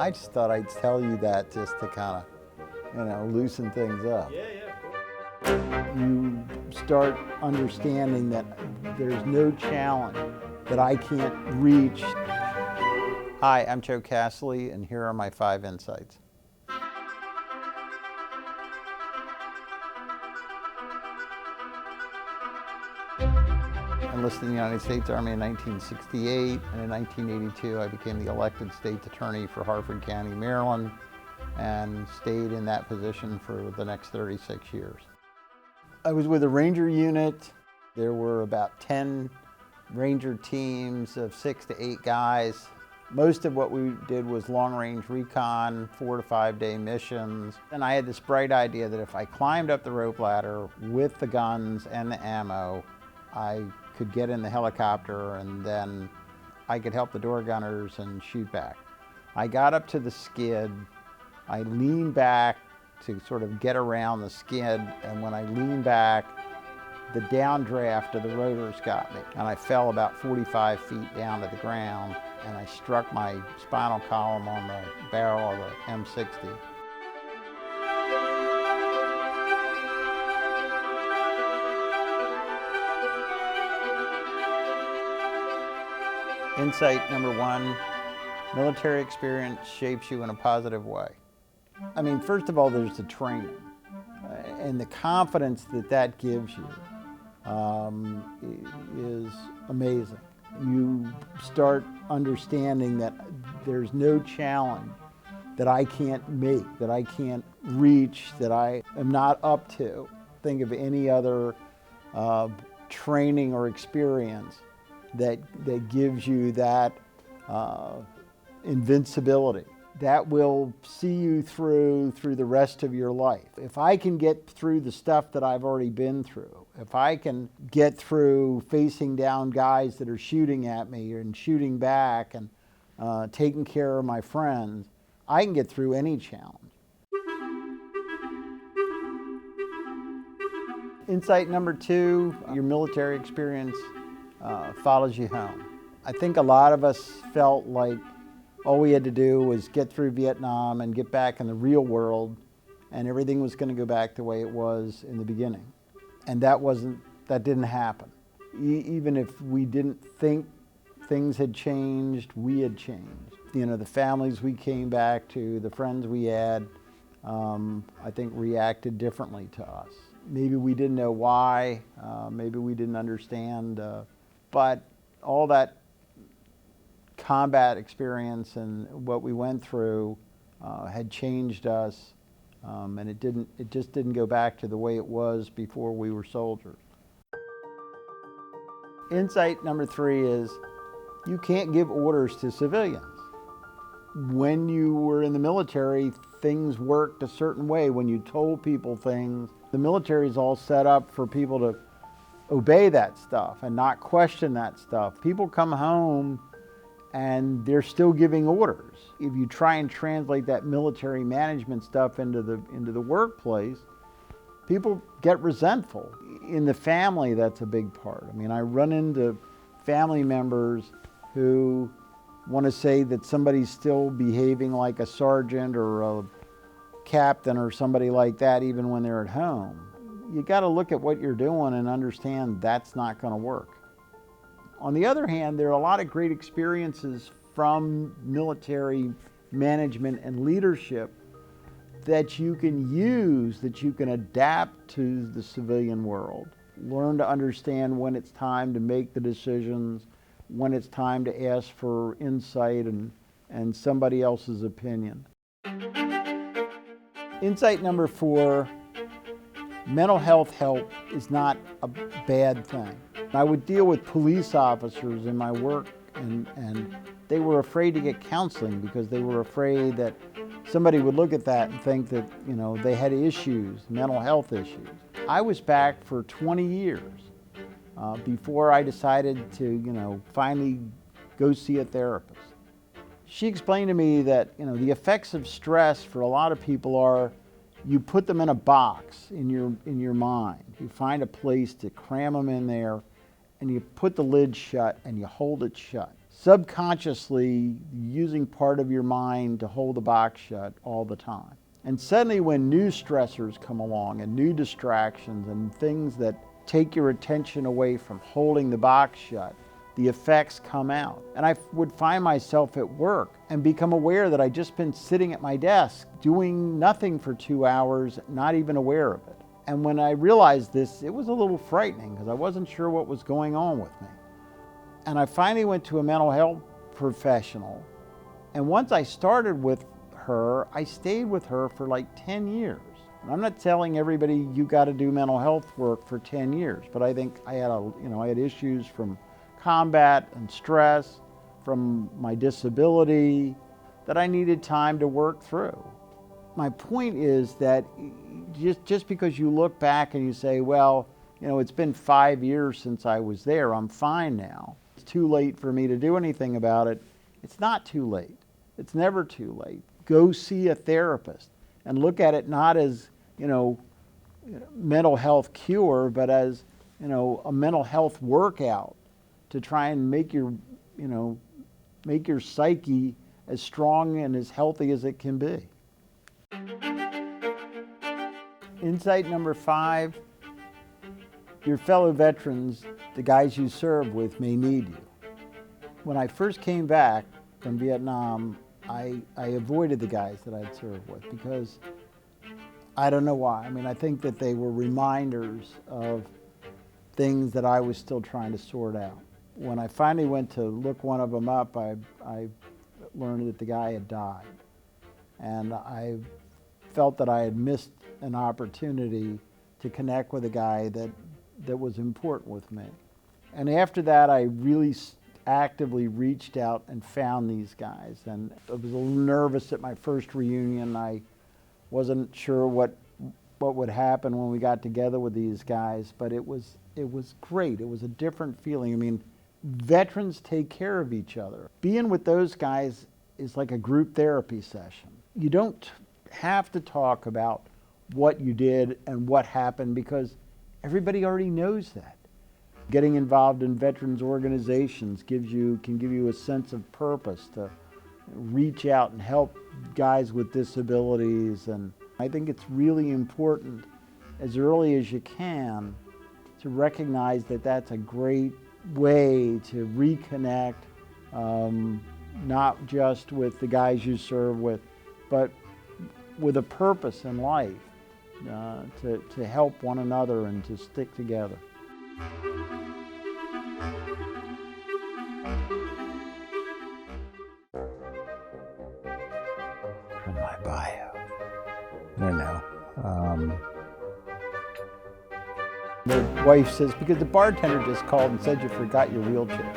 I just thought I'd tell you that just to kind of, loosen things up. You start understanding that there's no challenge that I can't reach. Hi, I'm Joe Cassilly, and here are my 5 insights. I enlisted in the United States Army in 1968, and in 1982 I became the elected state's attorney for Harford County, Maryland, and stayed in that position for the next 36 years. I was with a Ranger unit. There were about 10 Ranger teams of 6 to 8 guys. Most of what we did was long-range recon, 4 to 5 day missions. And I had this bright idea that if I climbed up the rope ladder with the guns and the ammo, I could get in the helicopter and then I could help the door gunners and shoot back. I got up to the skid. I leaned back to sort of get around the skid, and when I leaned back, the downdraft of the rotors got me, and I fell about 45 feet down to the ground, and I struck my spinal column on the barrel of the M60. Insight number 1, military experience shapes you in a positive way. I mean, first of all, there's the training and the confidence that that gives you is amazing. You start understanding that there's no challenge that I can't make, that I can't reach, that I am not up to. Think of any other training or experience that gives you that invincibility. That will see you through the rest of your life. If I can get through the stuff that I've already been through, if I can get through facing down guys that are shooting at me and shooting back and taking care of my friends, I can get through any challenge. Insight number 2, your military experience follows you home. I think a lot of us felt like all we had to do was get through Vietnam and get back in the real world, and everything was going to go back the way it was in the beginning. And that didn't happen. Even if we didn't think things had changed, we had changed. The families we came back to, the friends we had, I think reacted differently to us. Maybe we didn't know why, maybe we didn't understand, but all that combat experience and what we went through had changed us, and it just didn't go back to the way it was before we were soldiers. Insight number 3 is you can't give orders to civilians. When you were in the military, things worked a certain way. When you told people things, the military is all set up for people to obey that stuff and not question that stuff. People come home and they're still giving orders. If you try and translate that military management stuff into the workplace, people get resentful. In the family, that's a big part. I mean, I run into family members who want to say that somebody's still behaving like a sergeant or a captain or somebody like that even when they're at home. You got to look at what you're doing and understand that's not going to work. On the other hand, there are a lot of great experiences from military management and leadership that you can use, that you can adapt to the civilian world. Learn to understand when it's time to make the decisions, when it's time to ask for insight and somebody else's opinion. Insight number 4, mental health help is not a bad thing. I would deal with police officers in my work, and they were afraid to get counseling because they were afraid that somebody would look at that and think that they had issues, mental health issues. I was back for 20 years before I decided to finally go see a therapist. She explained to me that the effects of stress for a lot of people are you put them in a box in your mind. You find a place to cram them in there, and you put the lid shut and you hold it shut. subconsciously using part of your mind to hold the box shut all the time. And suddenly when new stressors come along and new distractions and things that take your attention away from holding the box shut, the effects come out. And I would find myself at work and become aware that I'd just been sitting at my desk doing nothing for 2 hours, not even aware of it. And when I realized this, it was a little frightening because I wasn't sure what was going on with me. And I finally went to a mental health professional. And once I started with her, I stayed with her for like 10 years. And I'm not telling everybody you got to do mental health work for 10 years, but I think I had issues from combat and stress, from my disability, that I needed time to work through. My point is that just because you look back and you say, well, it's been 5 years since I was there, I'm fine now. It's too late for me to do anything about it. It's not too late. It's never too late. Go see a therapist and look at it not as, mental health cure, but as, a mental health workout to try and make your psyche as strong and as healthy as it can be. Insight number 5, your fellow veterans, the guys you serve with, may need you. When I first came back from Vietnam, I avoided the guys that I'd served with because I don't know why. I think that they were reminders of things that I was still trying to sort out. When I finally went to look one of them up, I learned that the guy had died. And I felt that I had missed an opportunity to connect with a guy that was important with me. And after that, I really actively reached out and found these guys. And I was a little nervous at my first reunion. I wasn't sure what would happen when we got together with these guys, but it was great. It was a different feeling. Veterans take care of each other. Being with those guys is like a group therapy session. You don't have to talk about what you did and what happened because everybody already knows that. Getting involved in veterans organizations can give you a sense of purpose to reach out and help guys with disabilities. And I think it's really important as early as you can to recognize that that's a great way to reconnect, not just with the guys you serve with, but with a purpose in life, to help one another and to stick together. From my bio. I know. The wife says, because the bartender just called and said you forgot your wheelchair.